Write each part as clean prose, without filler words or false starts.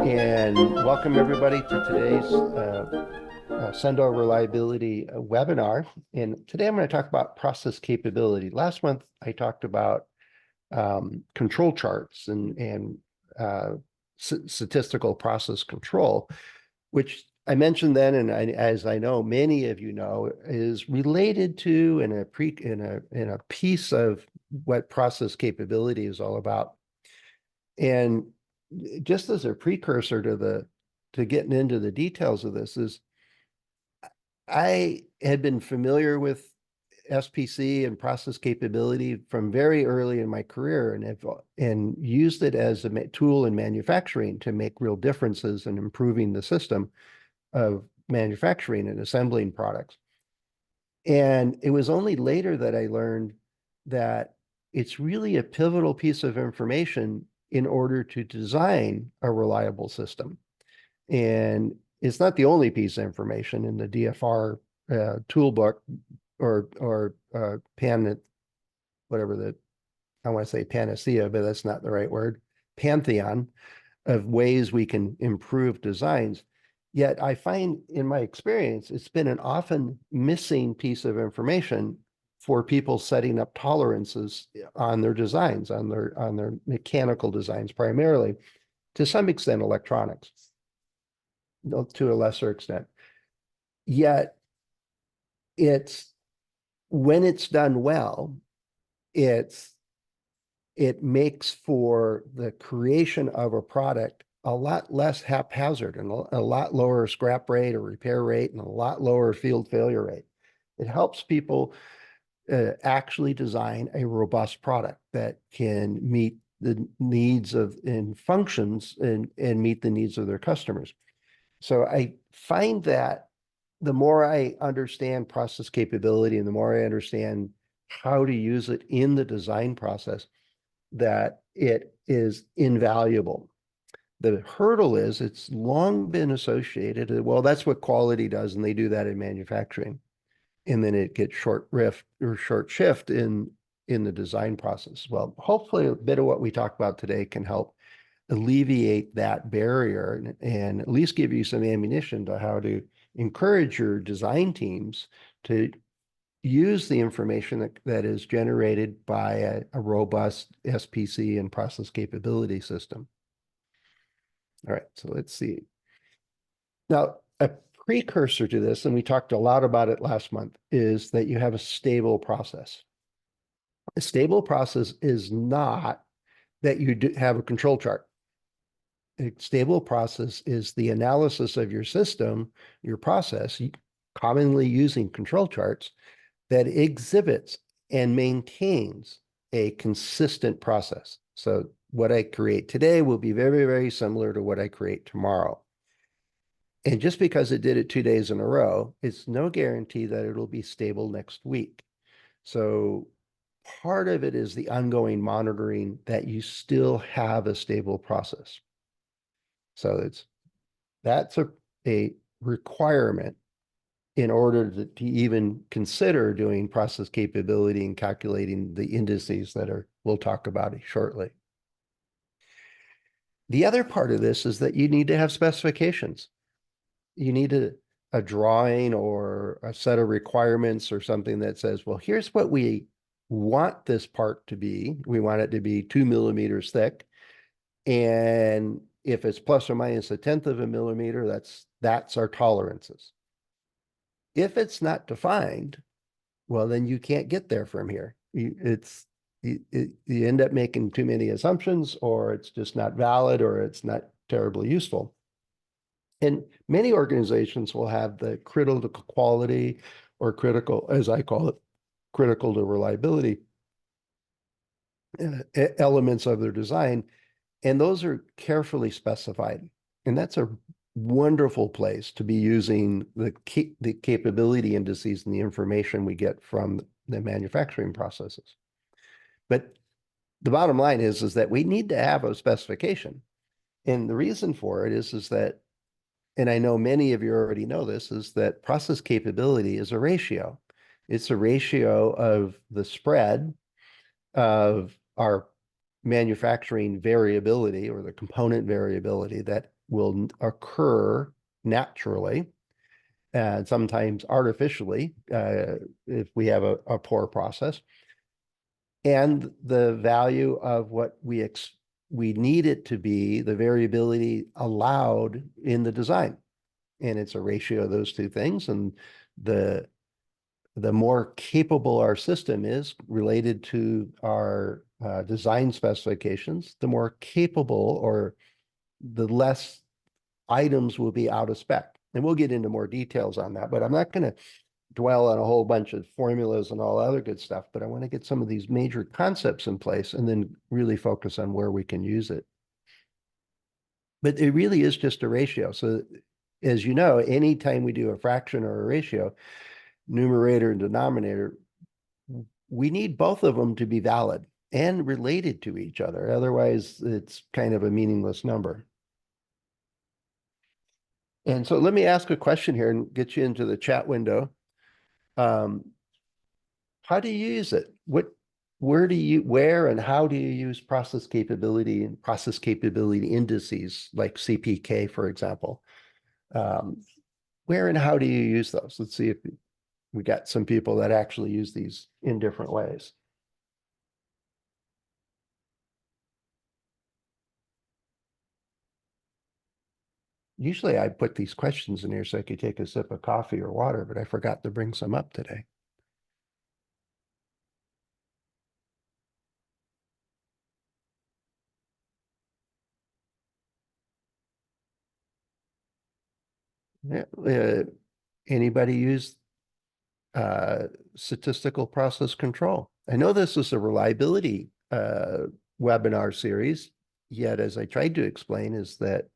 And welcome everybody to today's Sendo Reliability webinar. And today I'm going to talk about process capability. Last month I talked about control charts and statistical process control, which I mentioned then, and as I know many of you know, is related to in a piece of what process capability is all about. And just as a precursor to getting into the details of this is I had been familiar with SPC and process capability from very early in my career and used it as a tool in manufacturing to make real differences in improving the system of manufacturing and assembling products. And it was only later that I learned that it's really a pivotal piece of information in order to design a reliable system. And it's not the only piece of information in the DFR toolbook or pan, whatever I want to say panacea, but that's not the right word, pantheon of ways we can improve designs. Yet I find in my experience, it's been an often missing piece of information for people setting up tolerances on their designs, on their mechanical designs primarily, to some extent electronics, to a lesser extent. Yet it's when it's done well, it makes for the creation of a product a lot less haphazard and a lot lower scrap rate or repair rate and a lot lower field failure rate. It helps people actually design a robust product that can meet the needs of and functions and meet the needs of their customers. So I find that the more I understand process capability and the more I understand how to use it in the design process, that it is invaluable. The hurdle is it's long been associated, well, that's what quality does, and they do that in manufacturing. And then it gets short shift in the design process. Well, hopefully a bit of what we talk about today can help alleviate that barrier and at least give you some ammunition to how to encourage your design teams to use the information that is generated by a robust SPC and process capability system. All right, so let's see. Now, a precursor to this, and we talked a lot about it last month, is that you have a stable process. A stable process is not that you have a control chart. A stable process is the analysis of your system, your process, commonly using control charts, that exhibits and maintains a consistent process. So what I create today will be very, very similar to what I create tomorrow. And just because it did it 2 days in a row, it's no guarantee that it'll be stable next week. So part of it is the ongoing monitoring that you still have a stable process. So that's a requirement in order to even consider doing process capability and calculating the indices that we'll talk about shortly. The other part of this is that you need to have specifications. You need a drawing or a set of requirements or something that says, well, here's what we want this part to be. We want it to be 2 millimeters thick. And if it's plus or minus 1/10 of a millimeter, that's our tolerances. If it's not defined, well, then you can't get there from here. You end up making too many assumptions, or it's just not valid, or it's not terribly useful. And many organizations will have the critical to quality or critical, as I call it, critical to reliability elements of their design. And those are carefully specified. And that's a wonderful place to be using the capability indices and the information we get from the manufacturing processes. But the bottom line is that we need to have a specification. And the reason for it is that, and I know many of you already know this, is that process capability is a ratio. It's a ratio of the spread of our manufacturing variability or the component variability that will occur naturally and sometimes artificially if we have a poor process, and the value of what we need it to be, the variability allowed in the design. And it's a ratio of those two things. And the more capable our system is related to our design specifications, the more capable or the less items will be out of spec. And we'll get into more details on that, but I'm not going to dwell on a whole bunch of formulas and all other good stuff, but I want to get some of these major concepts in place and then really focus on where we can use it. But it really is just a ratio. So as you know, anytime we do a fraction or a ratio, numerator and denominator, we need both of them to be valid and related to each other. Otherwise, it's kind of a meaningless number. And so let me ask a question here and get you into the chat window. How do you use it? Where and how do you use process capability and process capability indices like CPK, for example? Where and how do you use those? Let's see if we got some people that actually use these in different ways. Usually I put these questions in here so I could take a sip of coffee or water, but I forgot to bring some up today. Yeah, anybody use statistical process control? I know this is a reliability webinar series, yet as I tried to explain is that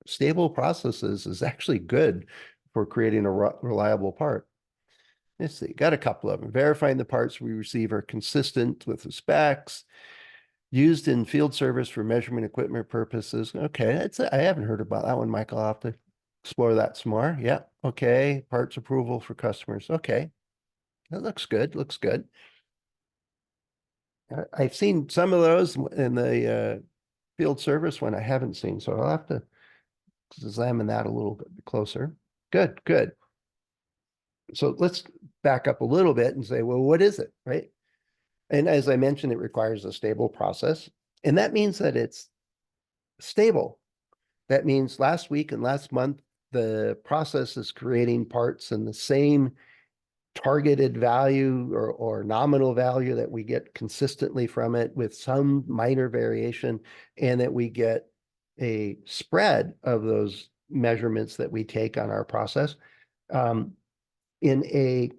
stable processes is actually good for creating a reliable part. Let's see, got a couple of them. Verifying the parts we receive are consistent with the specs, used in field service for measurement equipment purposes. Okay, I haven't heard about that one, Michael. I'll have to explore that some more. Yeah, okay. Parts approval for customers. Okay, that looks good. Looks good. I've seen some of those in the field service one I haven't seen, so I'll have to examine that a little bit closer. Good, good. So let's back up a little bit and say, well, what is it, right? And as I mentioned, it requires a stable process. And that means that it's stable. That means last week and last month, the process is creating parts in the same targeted value or nominal value that we get consistently from it with some minor variation, and that we get a spread of those measurements that we take on our process in a,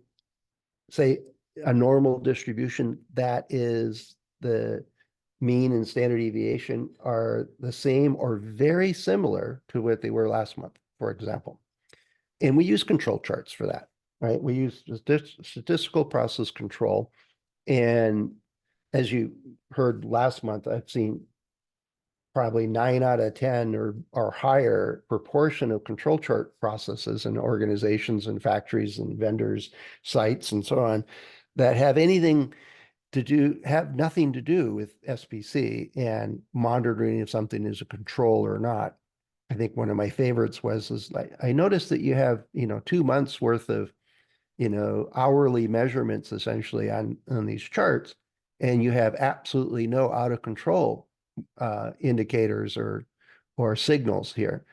say, a normal distribution that is the mean and standard deviation are the same or very similar to what they were last month, for example. And we use control charts for that, right? We use statistical process control. And as you heard last month, I've seen probably 9 out of 10 or higher proportion of control chart processes in organizations and factories and vendors, sites and so on that have nothing to do with SPC and monitoring if something is a control or not. I think one of my favorites is I noticed that you have, 2 months worth of, hourly measurements essentially on these charts, and you have absolutely no out of control indicators or signals here.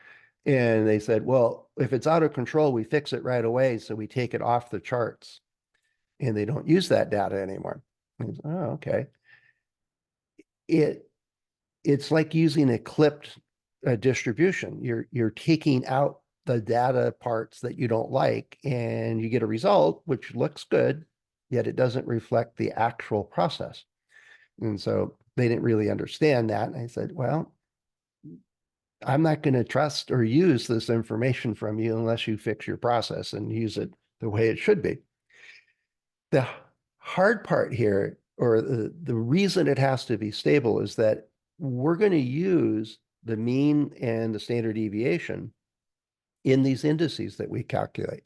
And they said, well, if it's out of control, we fix it right away. So we take it off the charts, and they don't use that data anymore. Oh, okay. It's like using a clipped distribution. You're taking out the data parts that you don't like, and you get a result which looks good, yet it doesn't reflect the actual process. And so they didn't really understand that. And I said, well, I'm not going to trust or use this information from you unless you fix your process and use it the way it should be. The hard part here, or the reason it has to be stable, is that we're going to use the mean and the standard deviation in these indices that we calculate.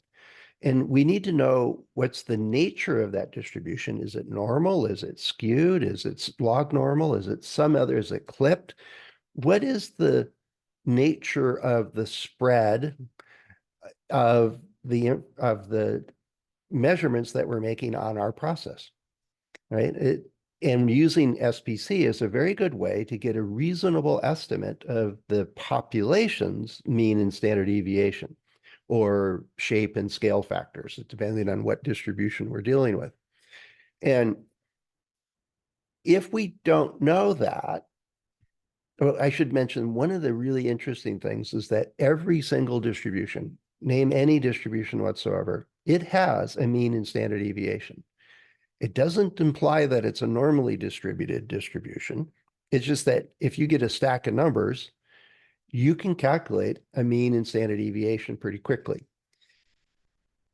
And we need to know what's the nature of that distribution. Is it normal? Is it skewed? Is it log normal? Is it some other? Is it clipped? What is the nature of the spread of the measurements that we're making on our process, right? And using SPC is a very good way to get a reasonable estimate of the population's mean and standard deviation, or shape and scale factors, depending on what distribution we're dealing with. And if we don't know that, well, I should mention one of the really interesting things is that every single distribution, name any distribution whatsoever, it has a mean and standard deviation. It doesn't imply that it's a normally distributed distribution. It's just that if you get a stack of numbers, you can calculate a mean and standard deviation pretty quickly.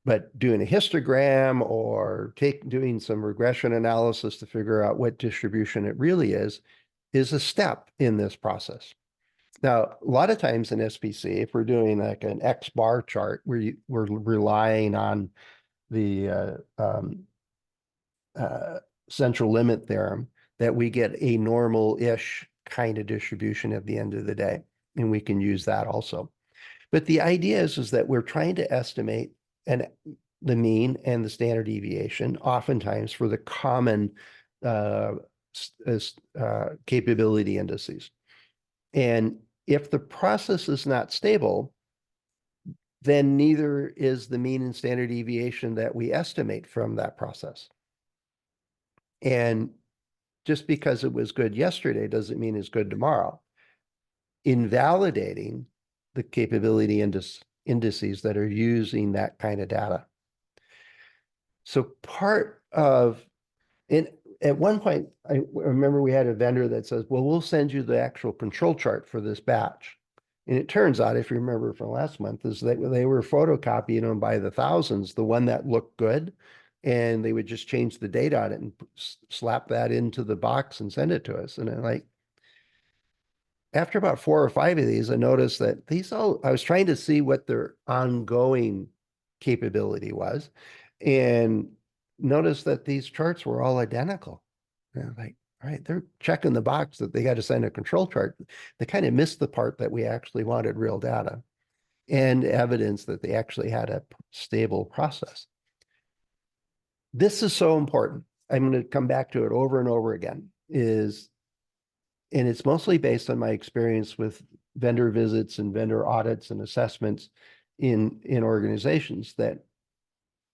But doing a histogram or doing some regression analysis to figure out what distribution it really is a step in this process. Now, a lot of times in SPC, if we're doing like an X bar chart, we're relying on the central limit theorem, that we get a normal-ish kind of distribution at the end of the day. And we can use that also. But the idea is that we're trying to estimate the mean and the standard deviation, oftentimes for the common capability indices. And if the process is not stable, then neither is the mean and standard deviation that we estimate from that process. And just because it was good yesterday doesn't mean it's good tomorrow. Invalidating the capability indices that are using that kind of data. So part of, and at one point, I remember we had a vendor that says, well, we'll send you the actual control chart for this batch. And it turns out, if you remember from last month, is that they were photocopying them by the thousands, the one that looked good, and they would just change the date on it and slap that into the box and send it to us. And I'm like, after about 4 or 5 of these, I noticed that I was trying to see what their ongoing capability was, and noticed that these charts were all identical. And I'm like, all right, they're checking the box that they got to send a control chart. They kind of missed the part that we actually wanted real data and evidence that they actually had a stable process. This is so important. I'm going to come back to it over and over again, and it's mostly based on my experience with vendor visits and vendor audits and assessments in organizations, that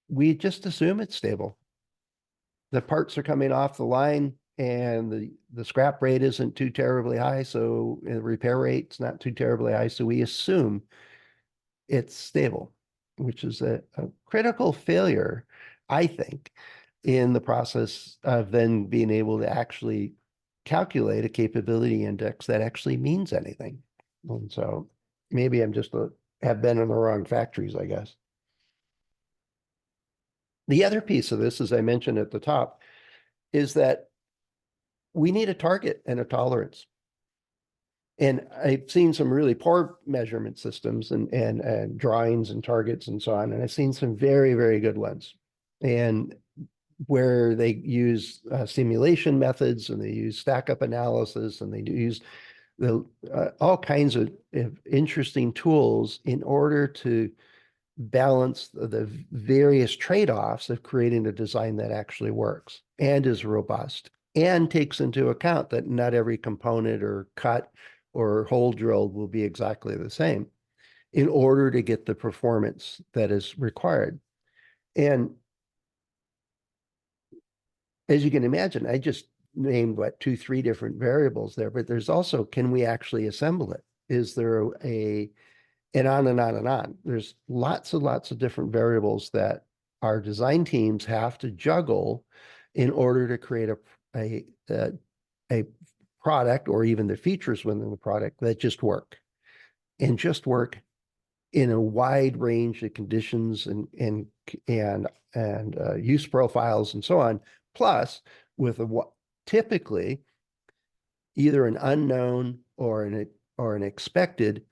we just assume it's stable. The parts are coming off the line and the scrap rate isn't too terribly high, so the repair rate's not too terribly high, so we assume it's stable, which is a critical failure, I think, in the process of then being able to actually calculate a capability index that actually means anything. And so maybe I'm just have been in the wrong factories, I guess. The other piece of this, as I mentioned at the top, is that we need a target and a tolerance. And I've seen some really poor measurement systems and drawings and targets and so on. And I've seen some very, very good ones. And where they use simulation methods, and they use stack up analysis, and they use all kinds of interesting tools in order to balance the various trade-offs of creating a design that actually works and is robust and takes into account that not every component or cut or hole drilled will be exactly the same, in order to get the performance that is required. And as you can imagine, I just named 2, 3 different variables there, but there's also, can we actually assemble it? Is there and on and on and on. There's lots and lots of different variables that our design teams have to juggle in order to create a product, or even the features within the product, that just work, and just work in a wide range of conditions and use profiles and so on. Plus, with typically either an unknown or an expected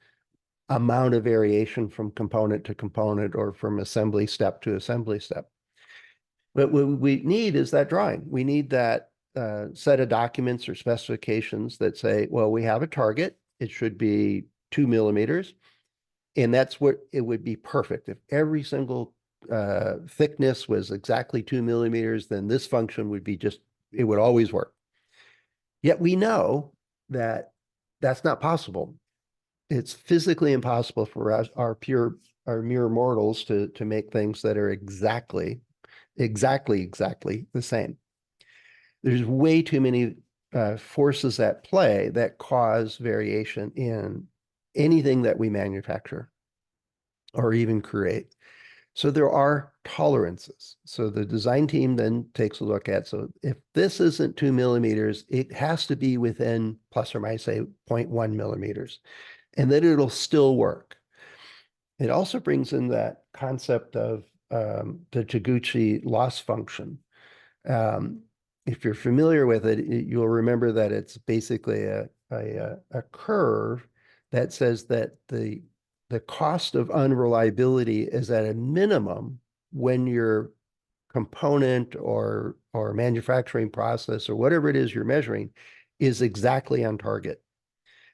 amount of variation from component to component or from assembly step to assembly step. But what we need is that drawing. We need that set of documents or specifications that say, well, we have a target. It should be 2 millimeters. And that's what it would be perfect. If every single thickness was exactly 2 millimeters, then this function would be just, it would always work. Yet we know that that's not possible. It's physically impossible for us, our mere mortals to make things that are exactly the same. There's way too many forces at play that cause variation in anything that we manufacture or even create. So there are tolerances. So the design team then takes a look at, so if this isn't 2 millimeters, it has to be within plus or minus, say, 0.1 millimeters, and then it'll still work. It also brings in that concept of the Taguchi loss function. If you're familiar with it, you'll remember that it's basically a curve that says that the cost of unreliability is at a minimum when your component or manufacturing process or whatever it is you're measuring is exactly on target.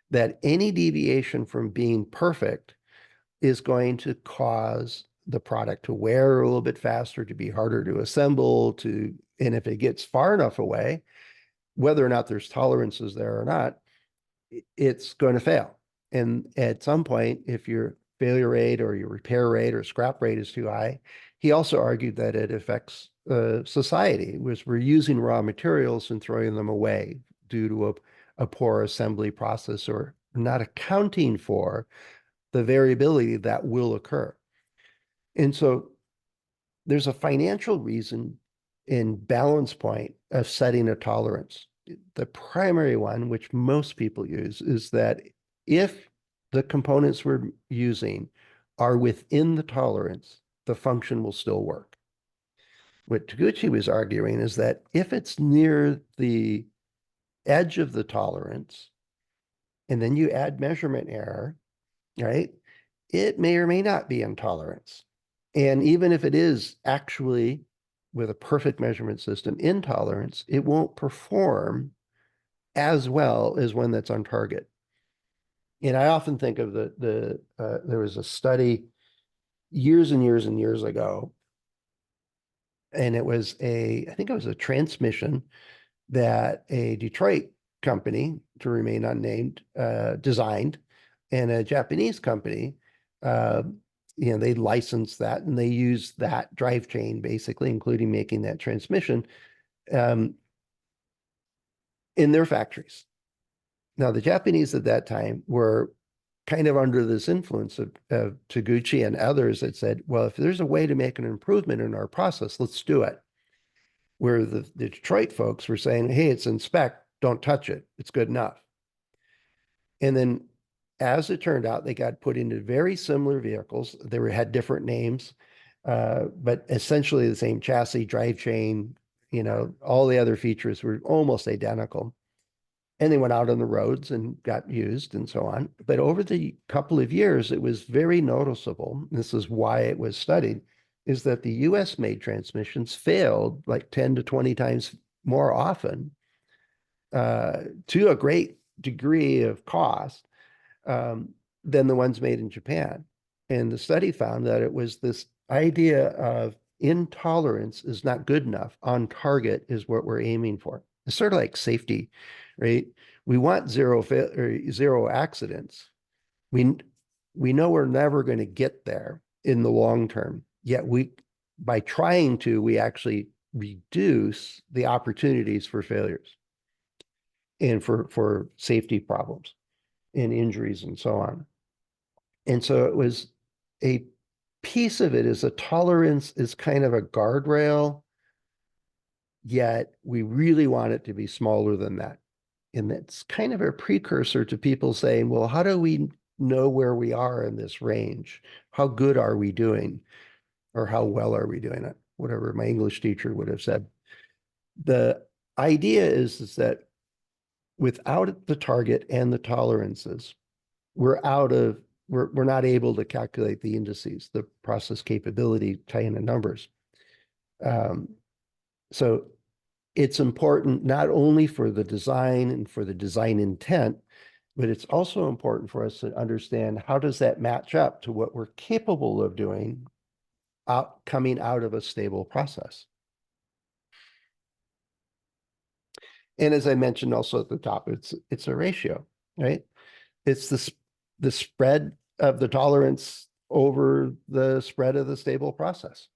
That any deviation from being perfect is going to cause the product to wear a little bit faster, to be harder to assemble, and if it gets far enough away, whether or not there's tolerances there or not, it's going to fail. And at some point, if your failure rate or your repair rate or scrap rate is too high, he also argued that it affects society, which we're using raw materials and throwing them away due to a poor assembly process or not accounting for the variability that will occur. And so there's a financial reason in balance point of setting a tolerance. The primary one, which most people use, is that if the components we're using are within the tolerance, the function will still work. What Taguchi was arguing is that if it's near the edge of the tolerance, and then you add measurement error, right, it may or may not be in tolerance. And even if it is actually with a perfect measurement system in tolerance, it won't perform as well as one that's on target. And I often think of there was a study years and years and years ago, and I think it was a transmission that a Detroit company, to remain unnamed, designed, and a Japanese company, they licensed that and they used that drive chain, basically, including making that transmission, in their factories. Now, the Japanese at that time were kind of under this influence of Taguchi and others that said, well, if there's a way to make an improvement in our process, let's do it. Where the Detroit folks were saying, hey, it's in spec, don't touch it, it's good enough. And then as it turned out, they got put into very similar vehicles. They had different names, but essentially the same chassis, drive chain, all the other features were almost identical. And they went out on the roads and got used and so on. But over the couple of years, it was very noticeable. This is why it was studied, is that the US made transmissions failed like 10 to 20 times more often, to a great degree of cost, than the ones made in Japan. And the study found that it was this idea of intolerance is not good enough. On target is what we're aiming for. It's sort of like safety, right? We want zero accidents. We know we're never going to get there in the long term. Yet by trying to, we actually reduce the opportunities for failures and for safety problems and injuries and so on. And so it was a piece of it is a tolerance is kind of a guardrail, yet we really want it to be smaller than that. And that's kind of a precursor to people saying, well, how do we know where we are in this range? How good are we doing? Or how well are we doing it? Whatever my English teacher would have said. The idea is that without the target and the tolerances, we're out of we're not able to calculate the indices, the process capability kind of numbers. So it's important not only for the design and for the design intent, but it's also important for us to understand how does that match up to what we're capable of doing coming out of a stable process. And as I mentioned also at the top, it's a ratio, right? It's the spread of the tolerance over the spread of the stable process.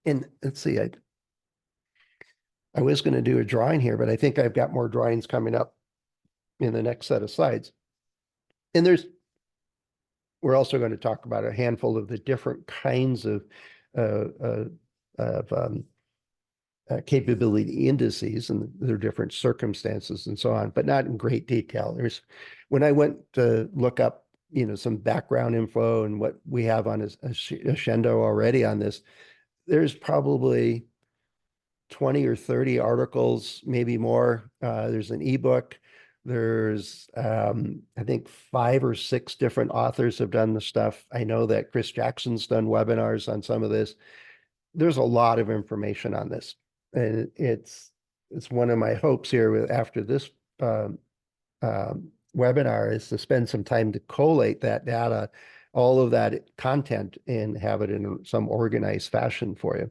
And let's see, I was going to do a drawing here, but I think I've got more drawings coming up in the next set of slides. And we're also going to talk about a handful of the different kinds of capability indices and their different circumstances and so on, but not in great detail. When I went to look up, some background info and what we have on Ashendo already on this, there's probably 20 or 30 articles, maybe more. There's an ebook. There's, I think 5 or 6 different authors have done the stuff. I know that Chris Jackson's done webinars on some of this. There's a lot of information on this. And it's one of my hopes here after this webinar is to spend some time to collate that data, all of that content, and have it in some organized fashion for you.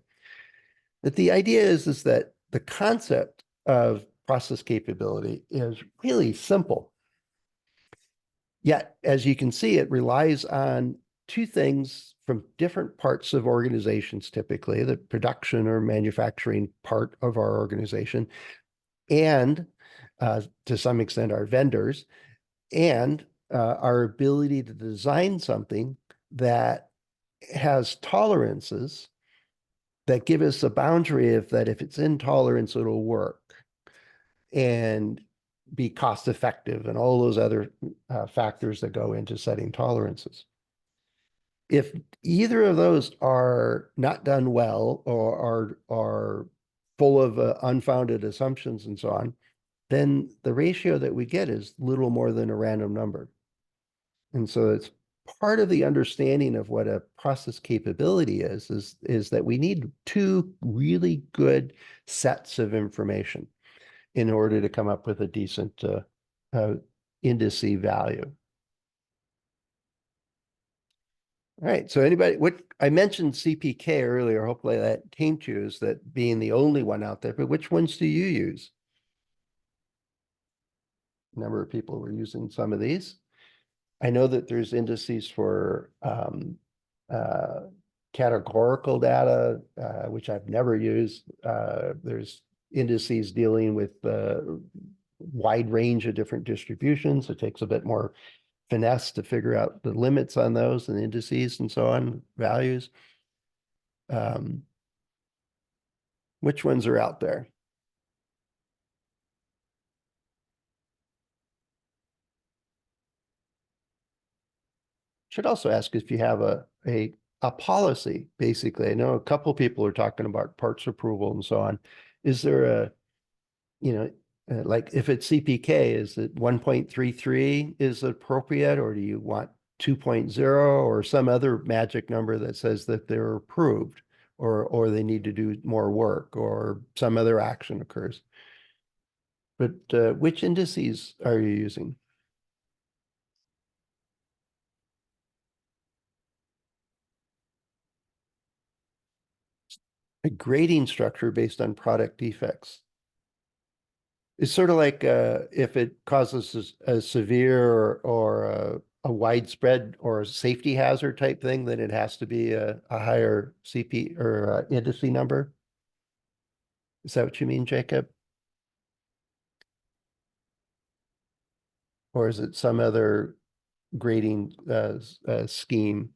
But the idea is that the concept of process capability is really simple. Yet, as you can see, it relies on 2 things from different parts of organizations, typically the production or manufacturing part of our organization, and to some extent our vendors, and our ability to design something that has tolerances that give us a boundary of that if it's in tolerance, it'll work and be cost effective and all those other factors that go into setting tolerances. If either of those are not done well or are full of unfounded assumptions and so on, then the ratio that we get is little more than a random number. And so it's part of the understanding of what a process capability is that we need 2 really good sets of information in order to come up with a decent indice value. All right, so what I mentioned CPK earlier, hopefully that came to you as that being the only one out there, but which ones do you use? A number of people were using some of these. I know that there's indices for categorical data, which I've never used. There's indices dealing with a wide range of different distributions. It takes a bit more finesse to figure out the limits on those and indices and so on, values. Which ones are out there? Should also ask if you have a policy, basically. I know a couple people are talking about parts approval and so on. Is there a, like if it's CPK, is it 1.33 is appropriate, or do you want 2.0 or some other magic number that says that they're approved, or they need to do more work, or some other action occurs? But which indices are you using? A grading structure based on product defects. It's sort of like if it causes a severe or a widespread or a safety hazard type thing, then it has to be a higher CP or indice number. Is that what you mean, Jacob? Or is it some other grading scheme?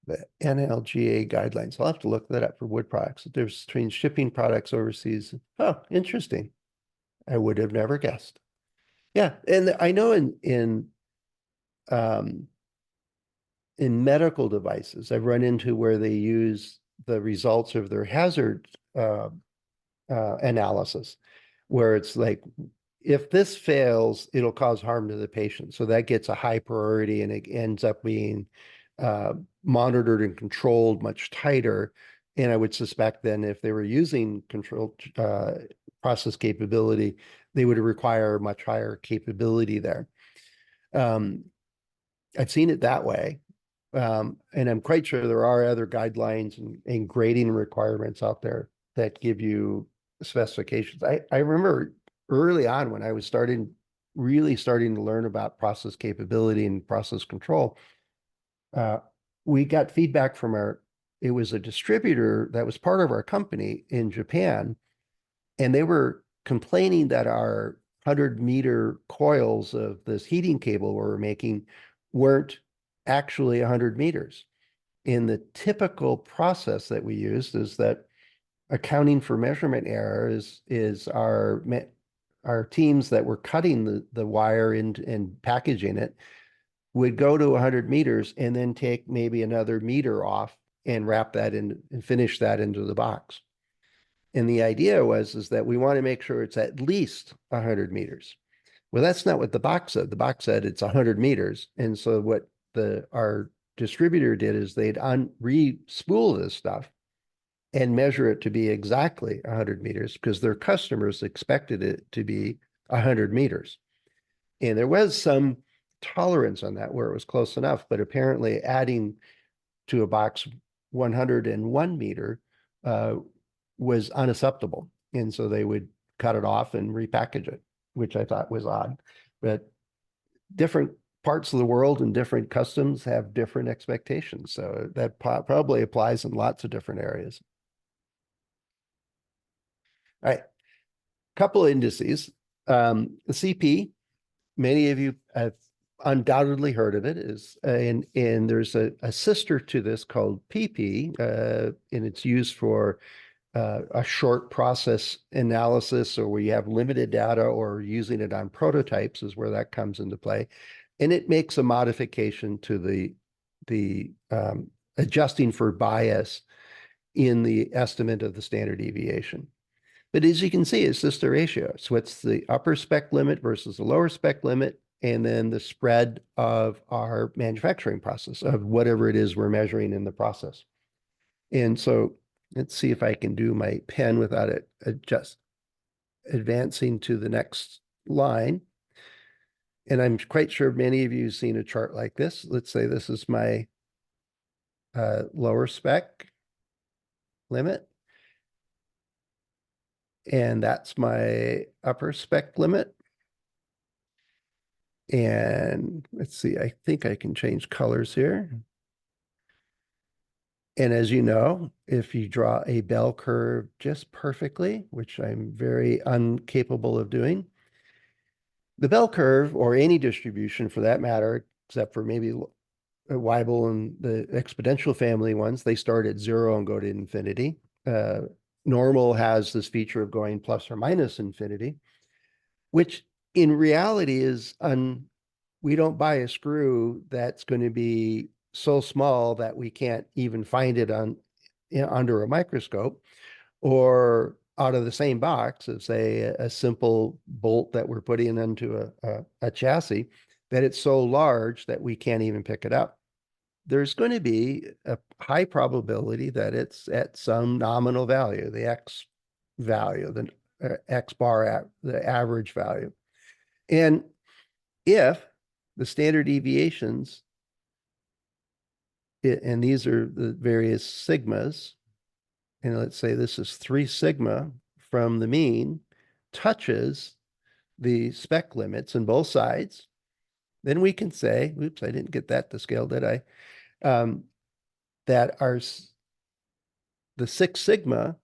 The NLGA guidelines. I'll have to look that up for wood products. There's between shipping products overseas. Oh, interesting. I would have never guessed. Yeah, and I know um, in medical devices, I've run into where they use the results of their hazard analysis, where it's like, if this fails, it'll cause harm to the patient. So that gets a high priority and it ends up being monitored and controlled much tighter. And I would suspect then if they were using controlled process capability, they would require much higher capability there. Um, I've seen it that way. And I'm quite sure there are other guidelines and grading requirements out there that give you specifications. I remember early on when I was really starting to learn about process capability and process control, we got feedback from it was a distributor that was part of our company in Japan, and they were complaining that our 100-meter coils of this heating cable we were making weren't actually 100 meters. In the typical process that we used is that accounting for measurement error is our teams that were cutting the wire and packaging it would go to 100 meters and then take maybe another meter off and wrap that in and finish that into the box. And the idea is that we want to make sure it's at least 100 meters. Well, that's not what the box said. The box said it's 100 meters. And so what our distributor did is they'd re-spool this stuff and measure it to be exactly 100 meters because their customers expected it to be 100 meters. And there was some tolerance on that where it was close enough, but apparently adding to a box 101 meter was unacceptable. And so they would cut it off and repackage it, which I thought was odd. But different parts of the world and different customs have different expectations. So that probably applies in lots of different areas. All right, couple of indices. The CP, many of you have undoubtedly heard of it, and there's a sister to this called PP, and it's used for a short process analysis, or where you have limited data, or using it on prototypes is where that comes into play. And it makes a modification to the adjusting for bias in the estimate of the standard deviation. But as you can see, it's just a ratio. So it's the upper spec limit versus the lower spec limit, and then the spread of our manufacturing process of whatever it is we're measuring in the process. And so let's see if I can do my pen without it just advancing to the next line. And I'm quite sure many of you have seen a chart like this. Let's say this is my lower spec limit. And that's my upper spec limit. And let's see, I think I can change colors here. And as you know, if you draw a bell curve just perfectly, which I'm very incapable of doing, the bell curve, or any distribution for that matter, except for maybe Weibull and the exponential family ones, they start at 0 and go to infinity. Normal has this feature of going plus or minus infinity, which in reality is we don't buy a screw that's going to be so small that we can't even find it under a microscope, or out of the same box as a simple bolt that we're putting into a chassis, that it's so large that we can't even pick it up. There's going to be a high probability that it's at some nominal value, the X value, the X bar, the average value. And if the standard deviations, and these are the various sigmas, and let's say this is 3 sigma from the mean, touches the spec limits on both sides, then we can say, oops, I didn't get that to scale, did I? That the 6 sigma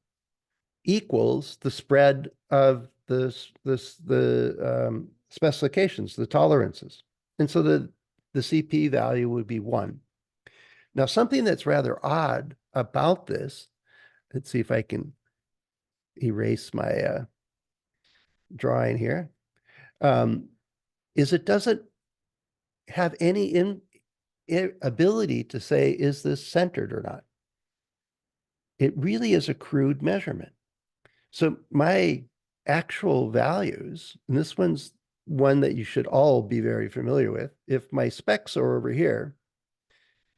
equals the spread of the specifications, the tolerances. And so the CP value would be 1. Now, something that's rather odd about this, let's see if I can erase my drawing here, is it doesn't have any ability to say, is this centered or not? It really is a crude measurement. So my actual values, and this one's one that you should all be very familiar with. If my specs are over here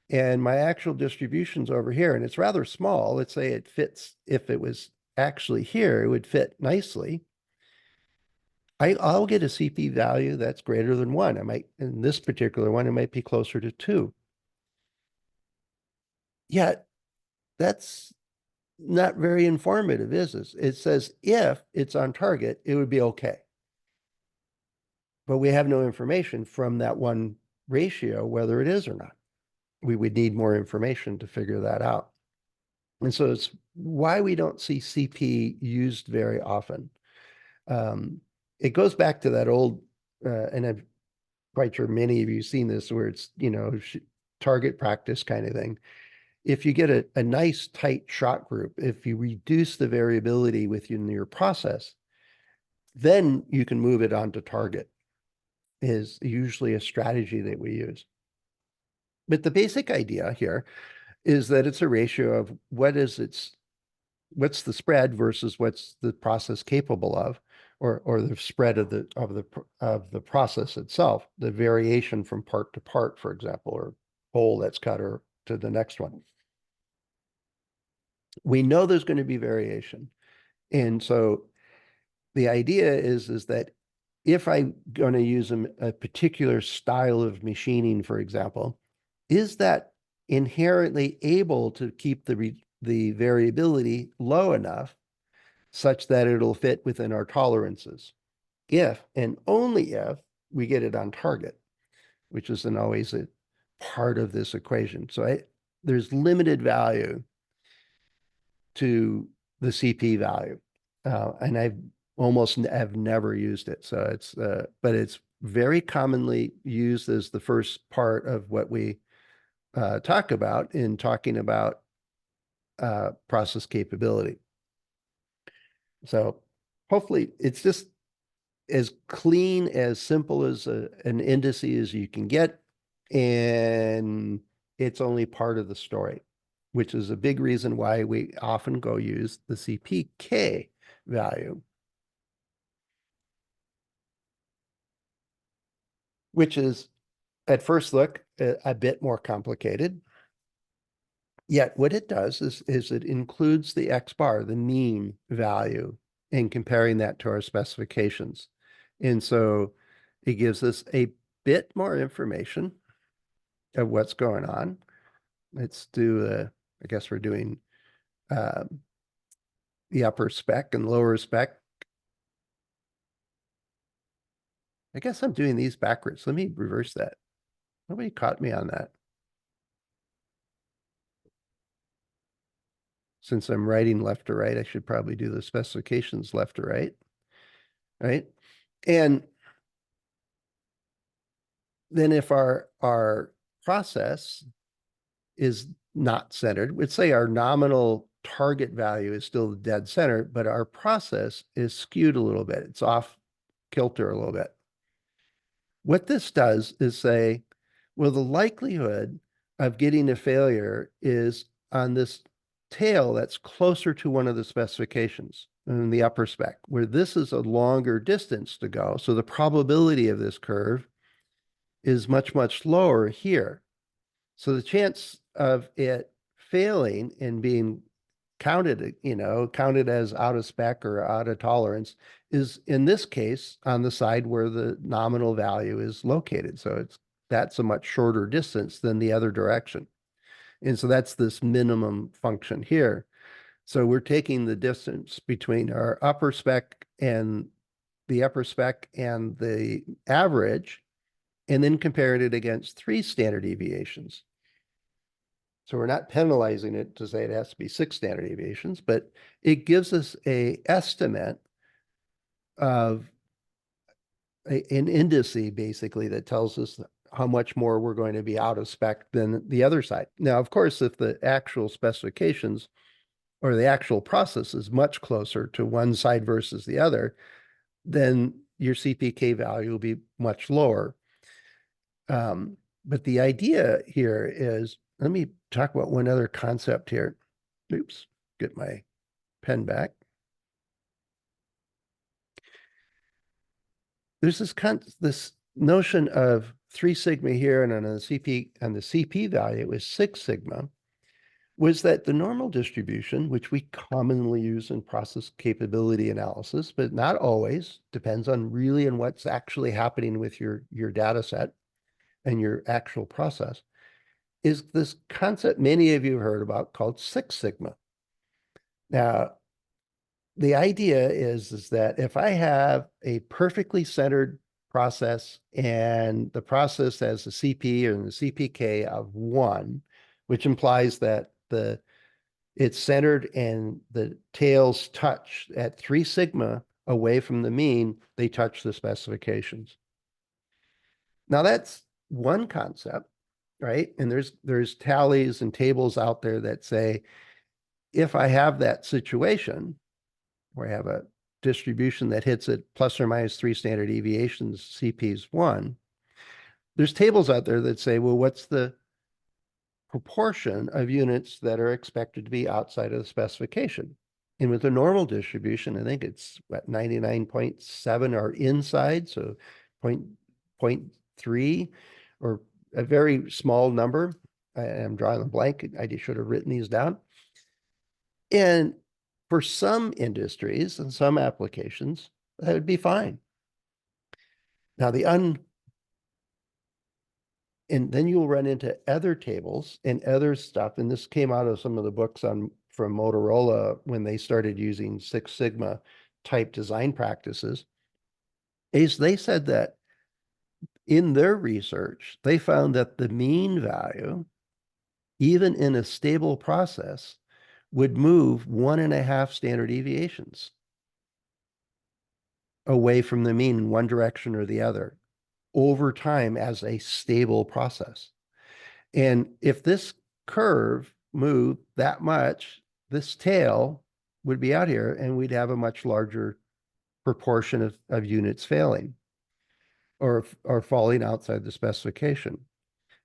and my actual distribution's over here, and it's rather small, let's say it fits, if it was actually here, it would fit nicely. I'll get a CP value that's greater than 1. I might, in this particular one, it might be closer to 2. Yet that's not very informative, is it? It says if it's on target, it would be okay. But we have no information from that one ratio whether it is or not. We would need more information to figure that out. And so it's why we don't see CP used very often. It goes back to that old, and I'm quite sure many of you have seen this, where it's, target practice kind of thing. If you get a nice tight shot group, if you reduce the variability within your process, then you can move it onto target, is usually a strategy that we use. But the basic idea here is that it's a ratio of what's the spread versus what's the process capable of, or the spread of the process itself, the variation from part to part, for example, or hole that's cut or to the next one. We know there's going to be variation. And so the idea is that if I'm going to use a particular style of machining, for example, is that inherently able to keep the variability low enough such that it'll fit within our tolerances? If and only if we get it on target, which isn't always a part of this equation. So there's limited value to the CP value. And I've have never used it. So it's, but it's very commonly used as the first part of what we talk about in talking about process capability. So hopefully it's just as clean, as simple as an indice as you can get. And it's only part of the story, which is a big reason why we often go use the CPK value, which is at first look a bit more complicated. Yet what it does is it includes the X bar, the mean value, and comparing that to our specifications. And so it gives us a bit more information of what's going on. Let's do, I guess we're doing the upper spec and lower spec. I guess I'm doing these backwards. Let me reverse that. Nobody caught me on that. Since I'm writing left to right, I should probably do the specifications left to right, right? And then if our process is not centered, let's say our nominal target value is still dead center, but our process is skewed a little bit. It's off kilter a little bit. What this does is say, well, the likelihood of getting a failure is on this tail that's closer to one of the specifications in the upper spec, where this is a longer distance to go. So the probability of this curve is much, much lower here. So the chance of it failing and being counted, counted as out of spec or out of tolerance is in this case on the side where the nominal value is located. So that's a much shorter distance than the other direction. And so that's this minimum function here. So we're taking the distance between our upper spec and the average, and then comparing it against 3 standard deviations. So we're not penalizing it to say it has to be 6 standard deviations, but it gives us an estimate of an indice basically that tells us how much more we're going to be out of spec than the other side. Now, of course, if the actual specifications or the actual process is much closer to one side versus the other, then your CPK value will be much lower. But the idea here is, let me talk about one other concept here. Oops, get my pen back. There's this notion of 3 sigma here, and on the CP value it was 6 sigma, was that the normal distribution, which we commonly use in process capability analysis, but not always, depends on really on what's actually happening with your data set and your actual process, is this concept many of you have heard about called 6 sigma. Now, the idea is that if I have a perfectly centered process and the process has a CP or the CPK of 1, which implies that it's centered and the tails touch at 3 sigma away from the mean, they touch the specifications. Now that's one concept, right? And there's tallies and tables out there that say, if I have that situation where I have a distribution that hits at plus or minus 3 standard deviations, CP's 1, there's tables out there that say, well, what's the proportion of units that are expected to be outside of the specification? And with a normal distribution, I think it's what 99.7 are inside, so 0.3 or a very small number. I'm drawing a blank. I should have written these down. And for some industries and some applications, that would be fine. Now, and then you'll run into other tables and other stuff. And this came out of some of the books from Motorola when they started using 6 sigma type design practices. Is they said that in their research, they found that the mean value, even in a stable process, would move 1.5 standard deviations away from the mean in one direction or the other over time as a stable process. And if this curve moved that much, this tail would be out here and we'd have a much larger proportion of units failing or falling outside the specification.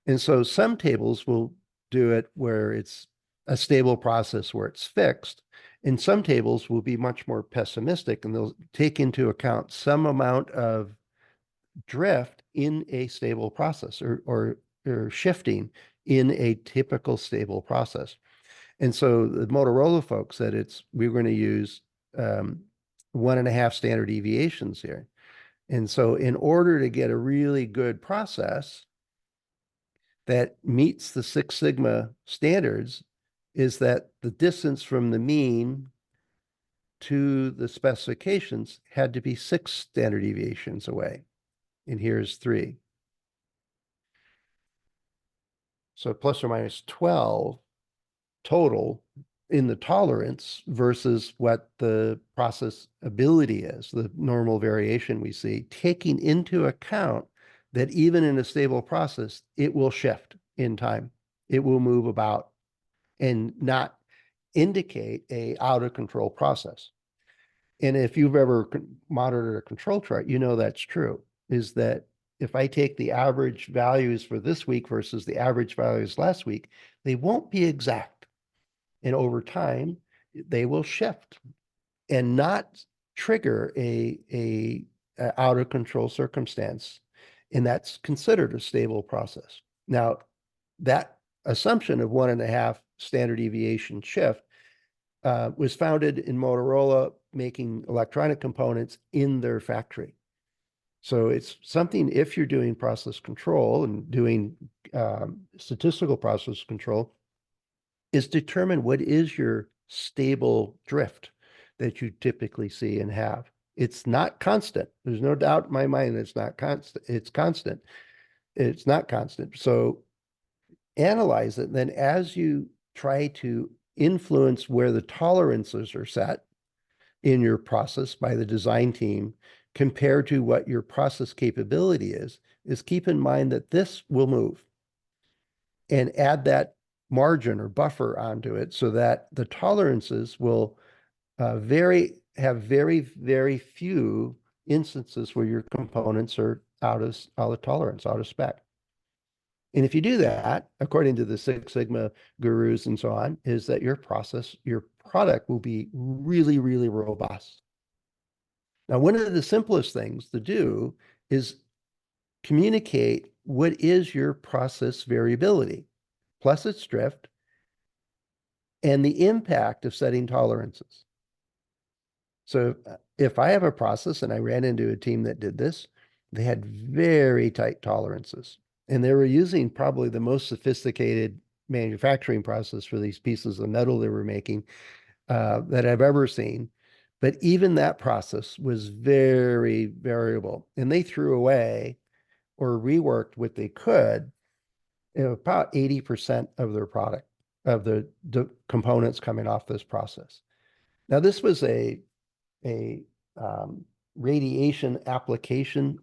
And so some tables will do it where it's a stable process where it's fixed. And some tables will be much more pessimistic and they'll take into account some amount of drift in a stable process or shifting in a typical stable process. And so the Motorola folks said we're going to use 1.5 standard deviations here. And so in order to get a really good process that meets the 6 sigma standards is that the distance from the mean to the specifications had to be 6 standard deviations away. And here's 3. So plus or minus 12 total in the tolerance versus what the process ability is, the normal variation we see, taking into account that even in a stable process, it will shift in time. It will move about and not indicate a out of control process. And if you've ever monitored a control chart, you know that's true, is that if I take the average values for this week versus the average values last week, they won't be exact. And over time, they will shift and not trigger a out of control circumstance. And that's considered a stable process. Now, that assumption of 1.5 standard deviation shift was founded in Motorola making electronic components in their factory. So it's something, if you're doing process control and doing statistical process control, is determine what is your stable drift that you typically see and have. It's not constant. There's no doubt in my mind it's not constant. It's constant. It's not constant. So analyze it. And then as you try to influence where the tolerances are set in your process by the design team compared to what your process capability is keep in mind that this will move and add that margin or buffer onto it so that the tolerances will have very, very few instances where your components are out of tolerance, out of spec. And if you do that, according to the Six Sigma gurus and so on, is that your process, your product will be really, really robust. Now, one of the simplest things to do is communicate what is your process variability, plus its drift, and the impact of setting tolerances. So if I have a process, and I ran into a team that did this, they had very tight tolerances. And they were using probably the most sophisticated manufacturing process for these pieces of metal they were making that I've ever seen. But even that process was very variable. And they threw away or reworked what they could, about 80% of their product, of the components coming off this process. Now, this was a radiation application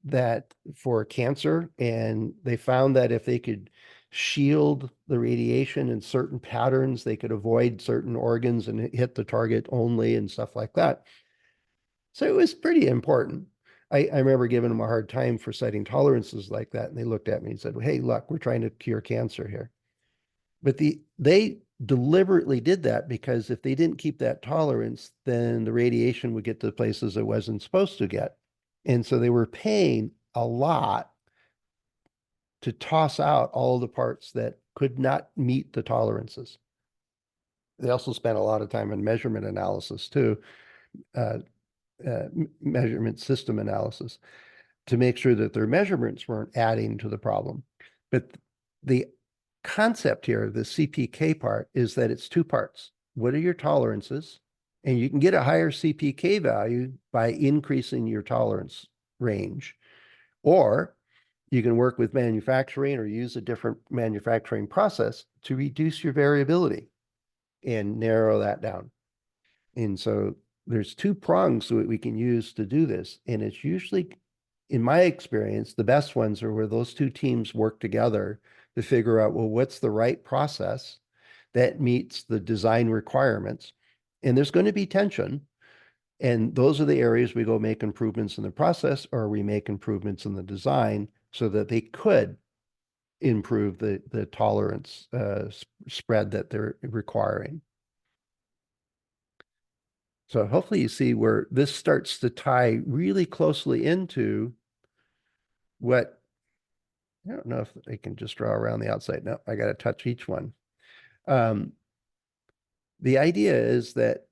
that for cancer, and they found that if they could shield the radiation in certain patterns, they could avoid certain organs and hit the target only and stuff like that. So it was pretty important. I remember giving them a hard time for setting tolerances like that, and they looked at me and said, well, hey, look, we're trying to cure cancer here. But they deliberately did that because if they didn't keep that tolerance, then the radiation would get to places it wasn't supposed to get. And so they were paying a lot to toss out all the parts that could not meet the tolerances. They also spent a lot of time in measurement analysis too, uh, measurement system analysis, to make sure that their measurements weren't adding to the problem. But the concept here, the CPK part, is that it's two parts. What are your tolerances? And you can get a higher CPK value by increasing your tolerance range. Or you can work with manufacturing or use a different manufacturing process to reduce your variability and narrow that down. And so there's two prongs that we can use to do this. And it's usually, in my experience, the best ones are where those two teams work together to figure out, well, what's the right process that meets the design requirements? And there's going to be tension. And those are the areas we go make improvements in the process, or we make improvements in the design so that they could improve the tolerance spread that they're requiring. So hopefully you see where this starts to tie really closely into what, I don't know if I can just draw around the outside. No, I got to touch each one. The idea is that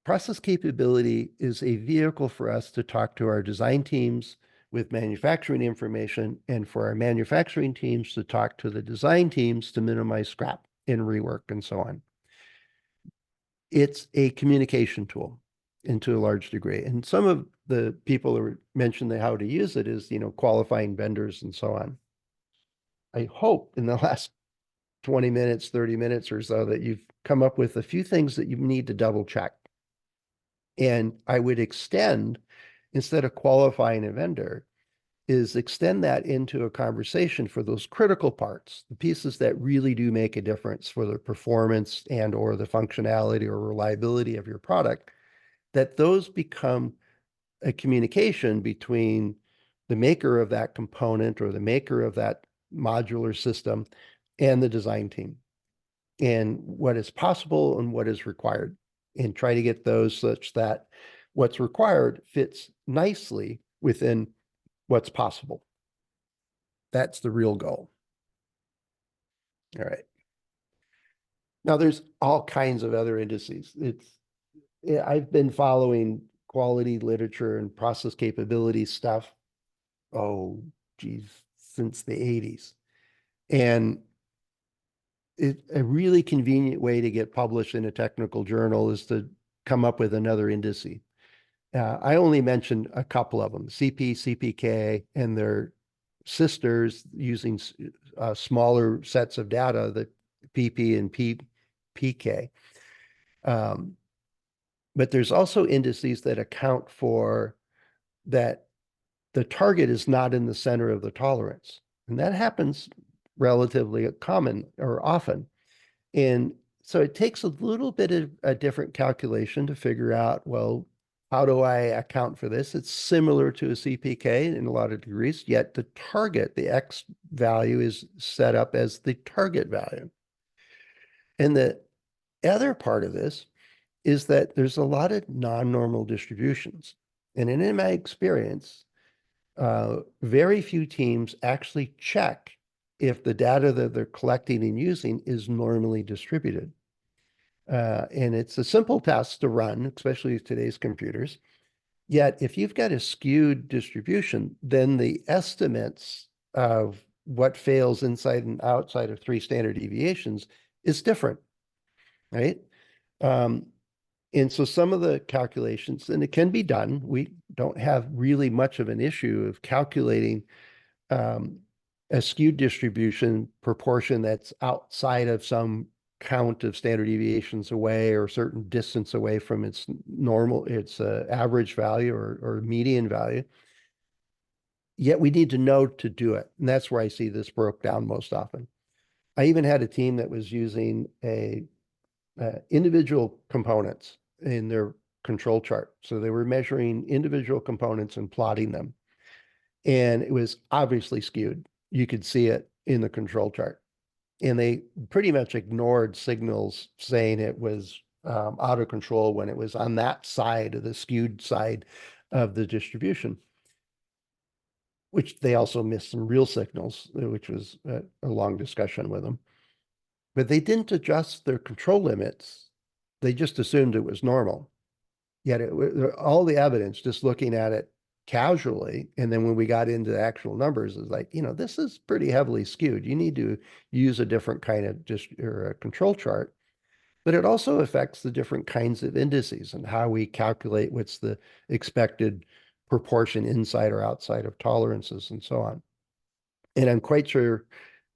process capability is a vehicle for us to talk to our design teams with manufacturing information, and for our manufacturing teams to talk to the design teams to minimize scrap and rework and so on. It's a communication tool and to a large degree. And some of the people who mentioned how to use it is, qualifying vendors and so on. I hope in the last 20 minutes, 30 minutes or so that you've come up with a few things that you need to double check. And I would extend, instead of qualifying a vendor, is extend that into a conversation for those critical parts, the pieces that really do make a difference for the performance and or the functionality or reliability of your product, that those become a communication between the maker of that component or the maker of that modular system and the design team, and what is possible and what is required, and try to get those such that what's required fits nicely within what's possible. That's the real goal. All right. Now there's all kinds of other indices. I've been following quality literature and process capability stuff, oh geez, since the 80s. And a really convenient way to get published in a technical journal is to come up with another indice. I only mentioned a couple of them, CP, CPK, and their sisters using smaller sets of data, the PP and PK. But there's also indices that account for that the target is not in the center of the tolerance. And that happens relatively common or often. And so it takes a little bit of a different calculation to figure out, well, How do I account for this? It's similar to a CPK in a lot of degrees, yet the target, the X value is set up as the target value. And the other part of this is that there's a lot of non-normal distributions. And in my experience, very few teams actually check if the data that they're collecting and using is normally distributed. And it's a simple task to run, especially with today's computers. Yet, if you've got a skewed distribution, then the estimates of what fails inside and outside of 3 standard deviations is different, right? Um, and so some of the calculations, and it can be done, we don't have really much of an issue of calculating um, a skewed distribution proportion that's outside of some count of standard deviations away or a certain distance away from its normal, its average value or median value. Yet we need to know to do it. And that's where I see this broke down most often. I even had a team that was using individual components in their control chart. So they were measuring individual components and plotting them. And it was obviously skewed. You could see it in the control chart. And they pretty much ignored signals saying it was out of control when it was on that side of the skewed side of the distribution, which they also missed some real signals, which was a long discussion with them. But they didn't adjust their control limits. They just assumed it was normal. Yet all the evidence, just looking at it casually, and then when we got into the actual numbers, is like, this is pretty heavily skewed. You need to use a different kind of or a control chart. But it also affects the different kinds of indices and how we calculate what's the expected proportion inside or outside of tolerances and so on. And I'm quite sure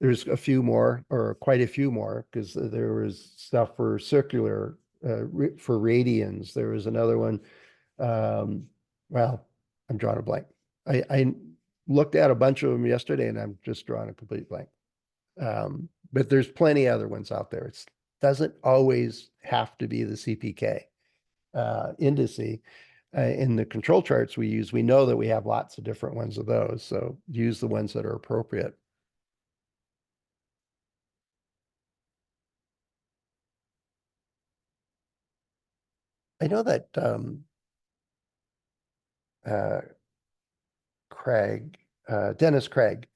there's a few more, or quite a few more, because there was stuff for circular, for radians. There was another one. Well, I'm drawing a blank. I looked at a bunch of them yesterday, and I'm just drawing a complete blank. But there's plenty other ones out there. It doesn't always have to be the CPK indice. In the control charts we use, we know that we have lots of different ones of those. So use the ones that are appropriate. I know that uh, Dennis Craig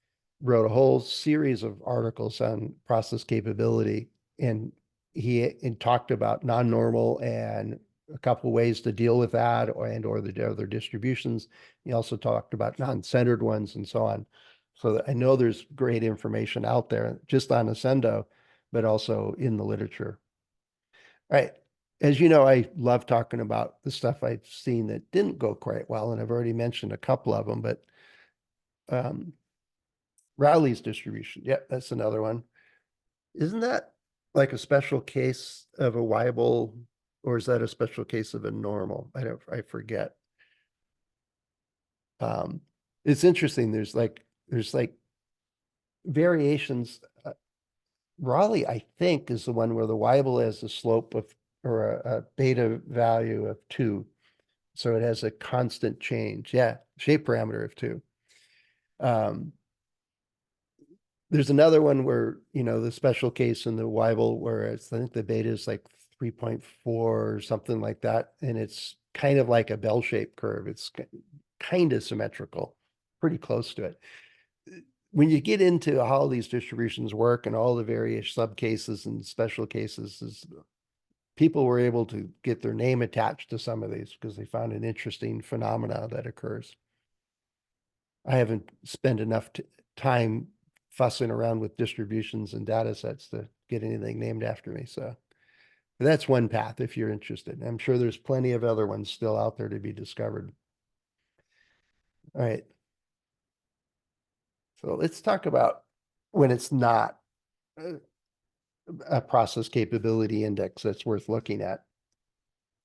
wrote a whole series of articles on process capability, and he talked about non-normal and a couple ways to deal with that, or the other distributions. He also talked about non-centered ones and so on. So I know there's great information out there just on Accendo, but also in the literature. All right. As you know, I love talking about the stuff I've seen that didn't go quite well, and I've already mentioned a couple of them, but um, Rowley's distribution. Yeah, that's another one. Isn't that like a special case of a Weibull, or is that a special case of a normal? I forget. Um, it's interesting. There's like variations. Raleigh, I think, is the one where the Weibull has a slope of, or a beta value of 2. So it has a constant change. Yeah, shape parameter of 2. There's another one where, the special case in the Weibull where I think the beta is like 3.4 or something like that. And it's kind of like a bell-shaped curve. It's kind of symmetrical, pretty close to it. When you get into how these distributions work and all the various subcases and special cases, people were able to get their name attached to some of these because they found an interesting phenomena that occurs. I haven't spent enough time fussing around with distributions and data sets to get anything named after me. So that's one path if you're interested. I'm sure there's plenty of other ones still out there to be discovered. All right. So let's talk about when it's not a process capability index that's worth looking at.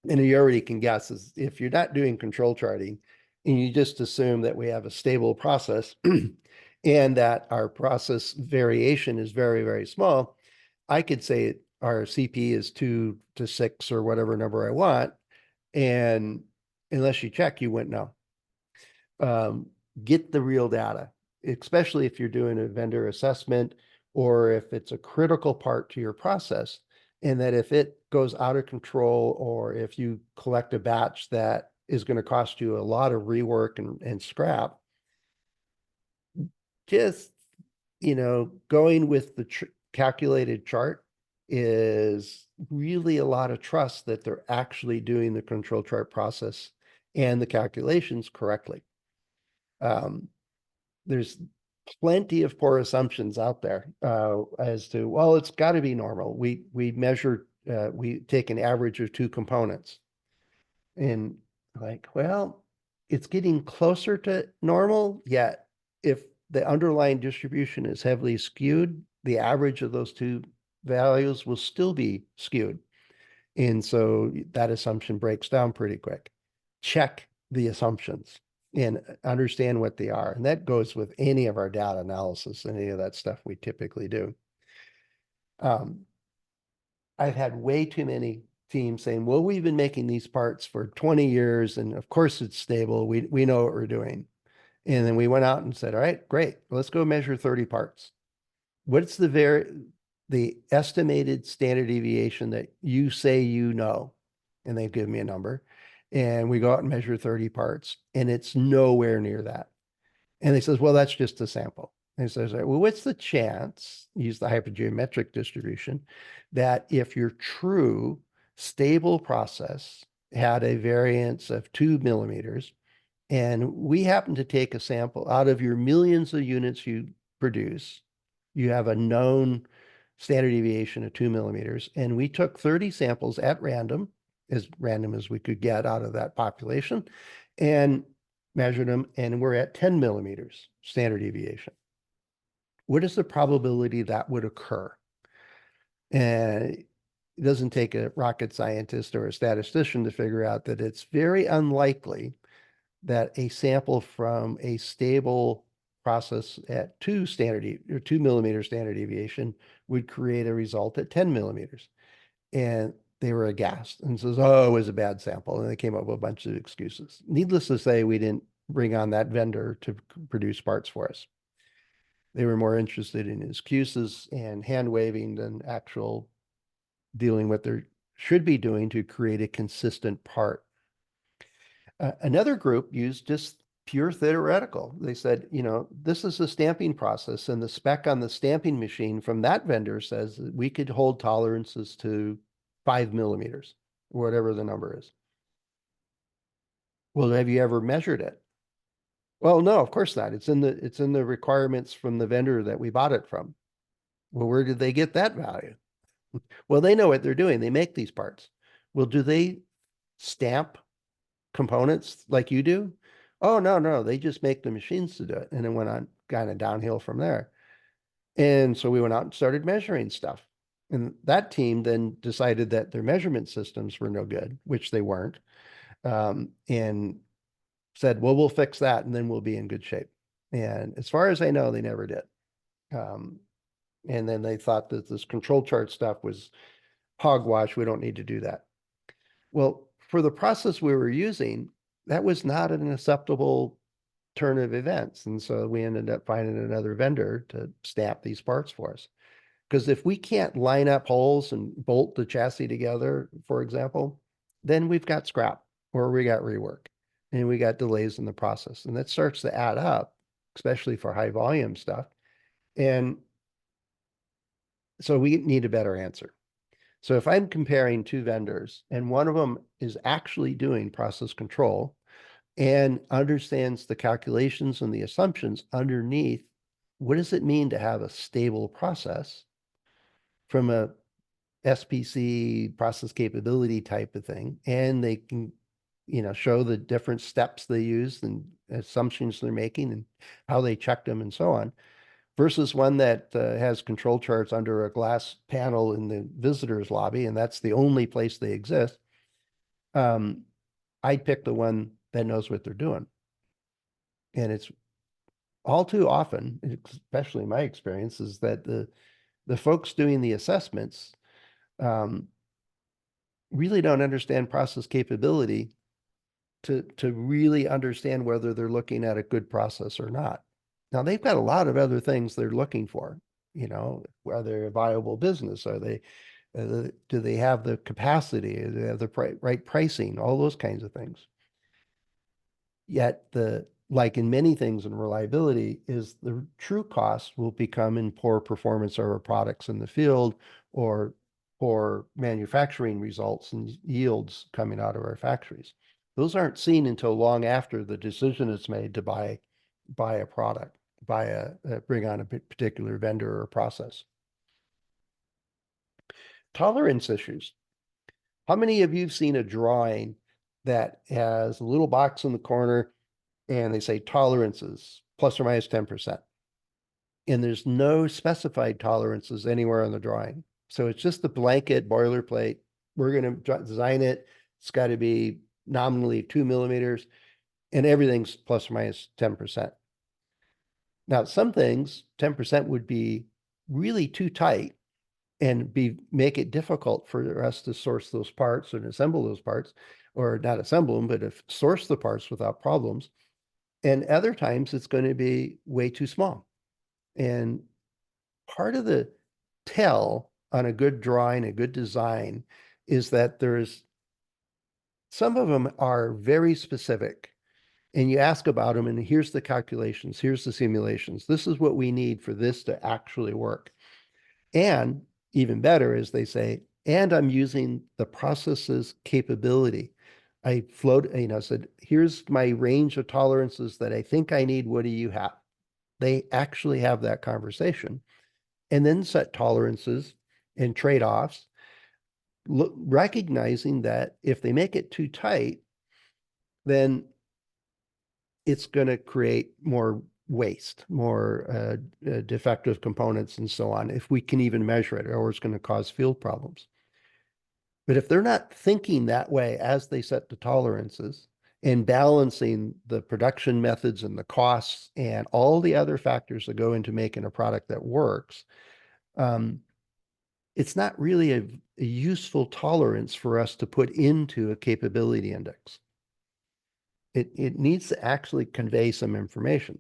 And you already can guess is if you're not doing control charting and you just assume that we have a stable process and that our process variation is very, very small, I could say our CP is 2 to 6 or whatever number I want. And unless you check, you wouldn't know. Get the real data, especially if you're doing a vendor assessment or if it's a critical part to your process. And that if it goes out of control or if you collect a batch that is going to cost you a lot of rework and scrap, just, going with the calculated chart is really a lot of trust that they're actually doing the control chart process and the calculations correctly. There's plenty of poor assumptions out there as to, well, it's got to be normal. We measure, we take an average of two components, and like, well, it's getting closer to normal. Yet, if the underlying distribution is heavily skewed, the average of those two values will still be skewed. And so that assumption breaks down pretty quick. Check the assumptions and understand what they are. And that goes with any of our data analysis, any of that stuff we typically do. I've had way too many teams saying, well, we've been making these parts for 20 years, and of course it's stable. We know what we're doing. And then we went out and said, all right, great, let's go measure 30 parts. What's the estimated standard deviation that you say you know? And they give me a number. And we go out and measure 30 parts, and it's nowhere near that. And they says, well, that's just a sample. And he says, well, what's the chance, use the hypergeometric distribution, that if your true stable process had a variance of 2 millimeters, and we happen to take a sample out of your millions of units you produce, you have a known standard deviation of 2 millimeters, and we took 30 samples at random as we could get out of that population, and measured them, and we're at 10 millimeters standard deviation. What is the probability that would occur? And it doesn't take a rocket scientist or a statistician to figure out that it's very unlikely that a sample from a stable process at 2 millimeter standard deviation would create a result at 10 millimeters. And they were aghast and says, oh, it was a bad sample. And they came up with a bunch of excuses. Needless to say, we didn't bring on that vendor to produce parts for us. They were more interested in excuses and hand waving than actual dealing what they should be doing to create a consistent part. Another group used just pure theoretical. They said, this is a stamping process, and the spec on the stamping machine from that vendor says that we could hold tolerances to 5 millimeters, whatever the number is. Well, have you ever measured it? Well, no, of course not. It's in the requirements from the vendor that we bought it from. Well, where did they get that value? Well, they know what they're doing. They make these parts. Well, do they stamp components like you do? Oh, no, they just make the machines to do it. And it went on kind of downhill from there. And so we went out and started measuring stuff. And that team then decided that their measurement systems were no good, which they weren't, and said, well, we'll fix that and then we'll be in good shape. And as far as I know, they never did. And then they thought that this control chart stuff was hogwash. We don't need to do that. Well, for the process we were using, that was not an acceptable turn of events. And so we ended up finding another vendor to stamp these parts for us. Because if we can't line up holes and bolt the chassis together, for example, then we've got scrap or we got rework and we got delays in the process. And that starts to add up, especially for high volume stuff. And so we need a better answer. So if I'm comparing two vendors and one of them is actually doing process control and understands the calculations and the assumptions underneath, what does it mean to have a stable process from a SPC process capability type of thing, and they can, show the different steps they use and assumptions they're making and how they check them and so on, versus one that has control charts under a glass panel in the visitors lobby, and that's the only place they exist. I'd pick the one that knows what they're doing. And it's all too often, especially in my experience, is that the folks doing the assessments really don't understand process capability to really understand whether they're looking at a good process or not. Now, they've got a lot of other things they're looking for. Are they a viable business? Do they have the capacity? Do they have the right pricing? All those kinds of things. Yet like in many things in reliability, is the true cost will become in poor performance of our products in the field or poor manufacturing results and yields coming out of our factories. Those aren't seen until long after the decision is made to buy a product, bring on a particular vendor or process. Tolerance issues. How many of you have seen a drawing that has a little box in the corner and they say tolerances plus or minus 10%? And there's no specified tolerances anywhere on the drawing. So it's just the blanket boilerplate. We're going to design it. It's got to be nominally 2 millimeters, and everything's plus or minus 10%. Now, some things, 10% would be really too tight and make it difficult for us to source those parts and assemble those parts, or not assemble them, but source the parts without problems. And other times it's going to be way too small. And part of the tell on a good drawing, a good design, is that some of them are very specific. And you ask about them, and here's the calculations, here's the simulations. This is what we need for this to actually work. And even better is they say, and I'm using the process's capability. I said, here's my range of tolerances that I think I need. What do you have? They actually have that conversation and then set tolerances and trade-offs, recognizing that if they make it too tight, then it's going to create more waste, more defective components and so on, if we can even measure it, or it's going to cause field problems. But if they're not thinking that way as they set the tolerances and balancing the production methods and the costs and all the other factors that go into making a product that works, it's not really a useful tolerance for us to put into a capability index. It needs to actually convey some information.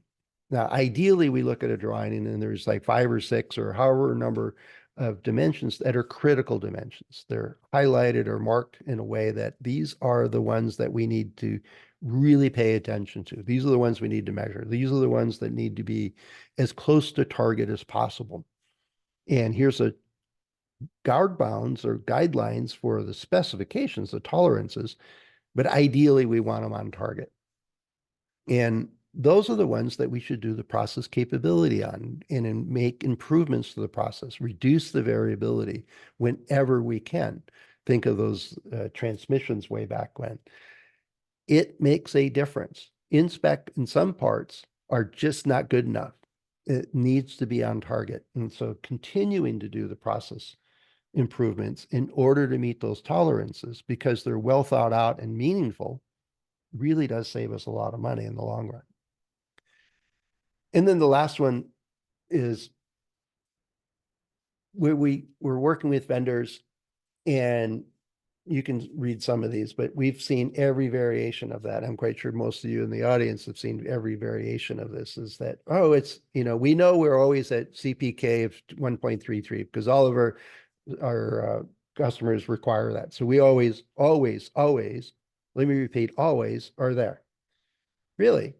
Now, ideally, we look at a drawing and then there's like 5 or 6 or however number of dimensions that are critical dimensions. They're highlighted or marked in a way that these are the ones that we need to really pay attention to. These are the ones we need to measure. These are the ones that need to be as close to target as possible. And here's a guard bounds or guidelines for the specifications, the tolerances, but ideally we want them on target. And those are the ones that we should do the process capability on and make improvements to the process, reduce the variability whenever we can. Think of those transmissions way back when. It makes a difference. In some parts are just not good enough. It needs to be on target. And so continuing to do the process improvements in order to meet those tolerances, because they're well thought out and meaningful, really does save us a lot of money in the long run. And then the last one is where we're working with vendors, and you can read some of these, but we've seen every variation of that. I'm quite sure most of you in the audience have seen every variation of this, is that, we know we're always at CPK of 1.33 because all of our customers require that. So we always, let me repeat, always are there. Really?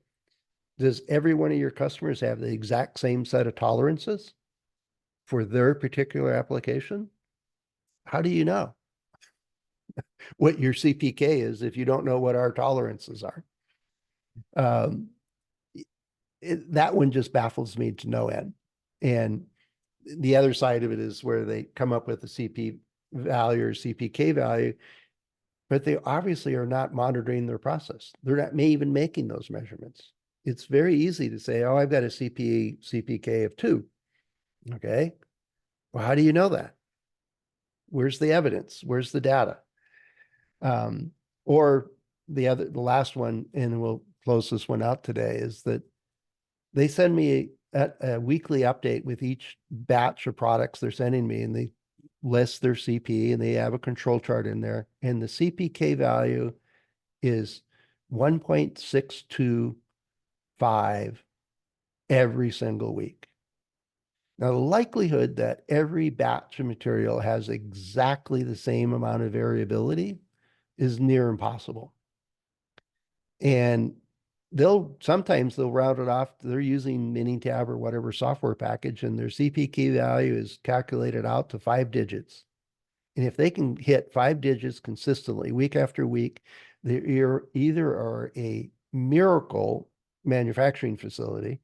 Does every one of your customers have the exact same set of tolerances for their particular application? How do you know what your CPK is if you don't know what our tolerances are? That one just baffles me to no end. And the other side of it is where they come up with a CP value or CPK value, but they obviously are not monitoring their process. They're not even making those measurements. It's very easy to say, oh, I've got a CPK of 2. Okay. Well, how do you know that? Where's the evidence? Where's the data? Or the last one, and we'll close this one out today, is that they send me a weekly update with each batch of products they're sending me, and they list their CP and they have a control chart in there. And the CPK value is 1.625 every single week. Now, the likelihood that every batch of material has exactly the same amount of variability is near impossible. And sometimes they'll round it off. They're using Minitab or whatever software package, and their CPK value is calculated out to 5 digits. And if they can hit 5 digits consistently week after week, they're either are a miracle manufacturing facility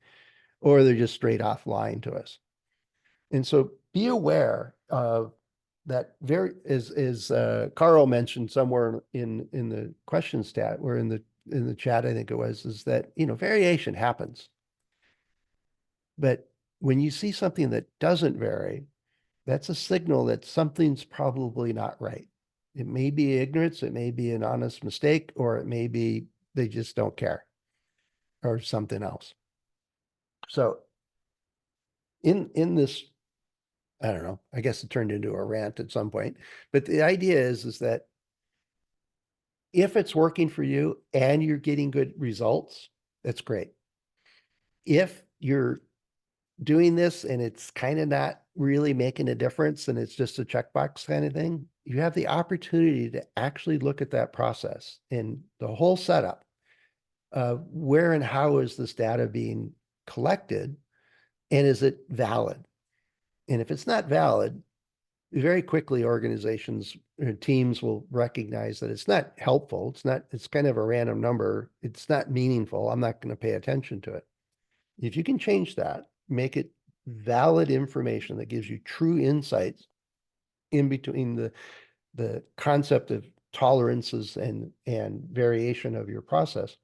or they're just straight off lying to us. And so be aware of that. As Carl mentioned somewhere in the questions stat or in the chat, I think it was, is that, variation happens. But when you see something that doesn't vary, that's a signal that something's probably not right. It may be ignorance, it may be an honest mistake, or it may be they just don't care or something else. So in this, I don't know, I guess it turned into a rant at some point, but the idea is that if it's working for you and you're getting good results, that's great. If you're doing this and it's kind of not really making a difference and it's just a checkbox kind of thing, you have the opportunity to actually look at that process and the whole setup of where and how is this data being collected and is it valid? And if it's not valid, very quickly organizations or teams will recognize that it's not helpful. It's kind of a random number. It's not meaningful. I'm not going to pay attention to it. If you can change that, make it valid information that gives you true insights in between the concept of tolerances and variation of your process,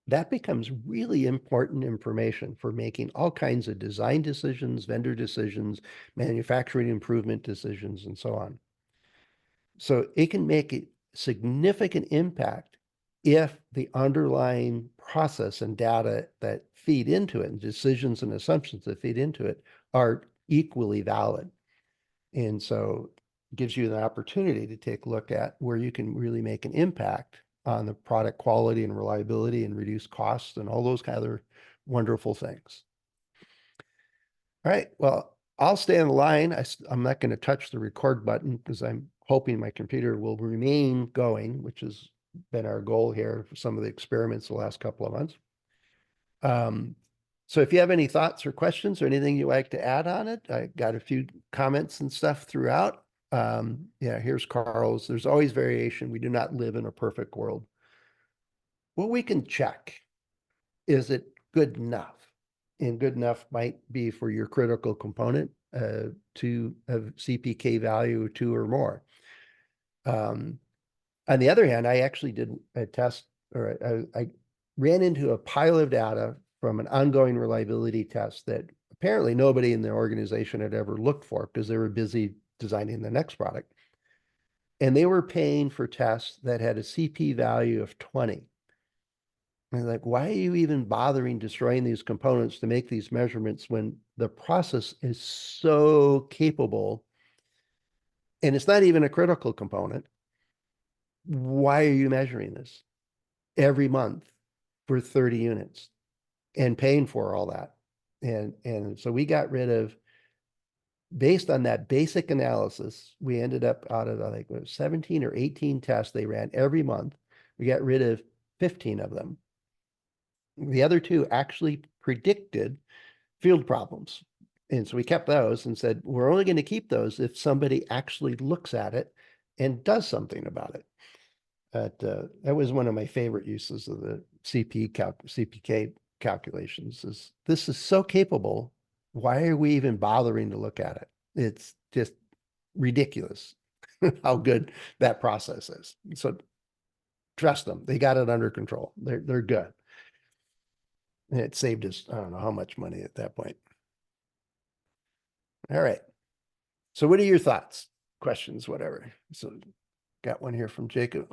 that becomes really important information for making all kinds of design decisions, vendor decisions, manufacturing improvement decisions, and so on. So it can make a significant impact if the underlying process and data that feed into it and decisions and assumptions that feed into it are equally valid. And so it gives you an opportunity to take a look at where you can really make an impact on the product quality and reliability and reduce costs and all those kind of wonderful things. All right, well, I'll stay on the line. I'm not going to touch the record button because I'm hoping my computer will remain going, which has been our goal here for some of the experiments the last couple of months. So if you have any thoughts or questions or anything you'd like to add on it, I got a few comments and stuff throughout. Yeah, here's Carl's. There's always variation. We do not live in a perfect world. What we can check, is it good enough? And good enough might be for your critical component to have CPK value 2 or more. On the other hand, I actually did a test, or I ran into a pile of data from an ongoing reliability test that apparently nobody in the organization had ever looked for because they were busy designing the next product. And they were paying for tests that had a CP value of 20. And like, why are you even bothering destroying these components to make these measurements when the process is so capable and it's not even a critical component? Why are you measuring this every month for 30 units and paying for all that? And so we got rid of, based on that basic analysis, we ended up out of like 17 or 18 tests they ran every month. We got rid of 15 of them. The other 2 actually predicted field problems. And so we kept those and said, we're only going to keep those if somebody actually looks at it and does something about it. That was one of my favorite uses of the CPK calculations. This is so capable. Why are we even bothering to look at it? It's just ridiculous how good that process is. So trust them. They got it under control. They're good. And it saved us, I don't know how much money at that point. All right. So what are your thoughts, questions, whatever? So got one here from Jacob.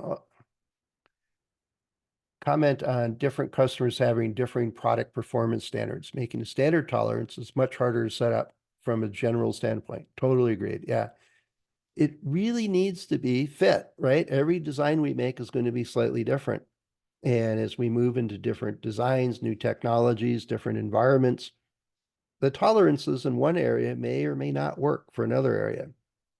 Comment on different customers having differing product performance standards, making a standard tolerance is much harder to set up from a general standpoint. Totally agreed. Yeah. It really needs to be fit, right? Every design we make is going to be slightly different. And as we move into different designs, new technologies, different environments, the tolerances in one area may or may not work for another area.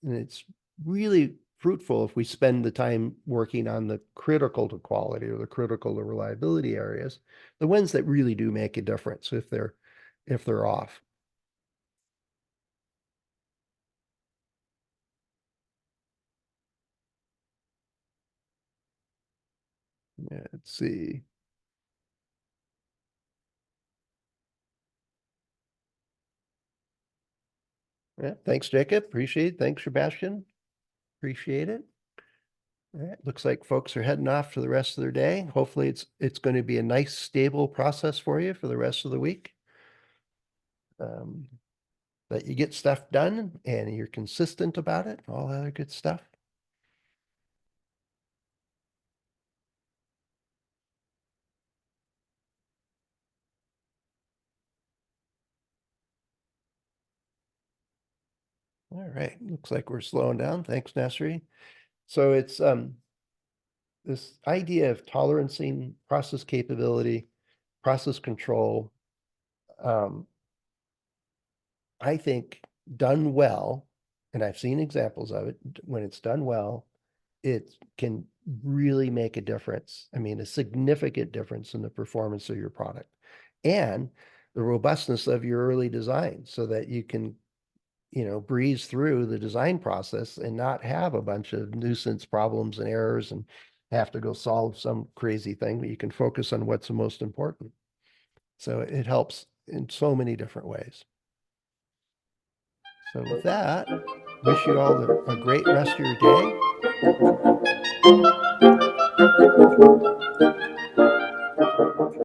And it's really fruitful if we spend the time working on the critical to quality or the critical to reliability areas, the ones that really do make a difference if they're off. Yeah, let's see. Yeah, thanks, Jacob. Appreciate it. Thanks, Sebastian. Appreciate it. All right, looks like folks are heading off for the rest of their day. Hopefully it's going to be a nice, stable process for you for the rest of the week. That you get stuff done and you're consistent about it, all that other good stuff. All right, looks like we're slowing down. Thanks, Nasri. So it's this idea of tolerancing process capability, process control, um, I think done well, and I've seen examples of it, when it's done well, it can really make a difference. I mean, a significant difference in the performance of your product and the robustness of your early design so that you can, breeze through the design process and not have a bunch of nuisance problems and errors and have to go solve some crazy thing, but you can focus on what's the most important. So it helps in so many different ways. So with that, wish you all a great rest of your day.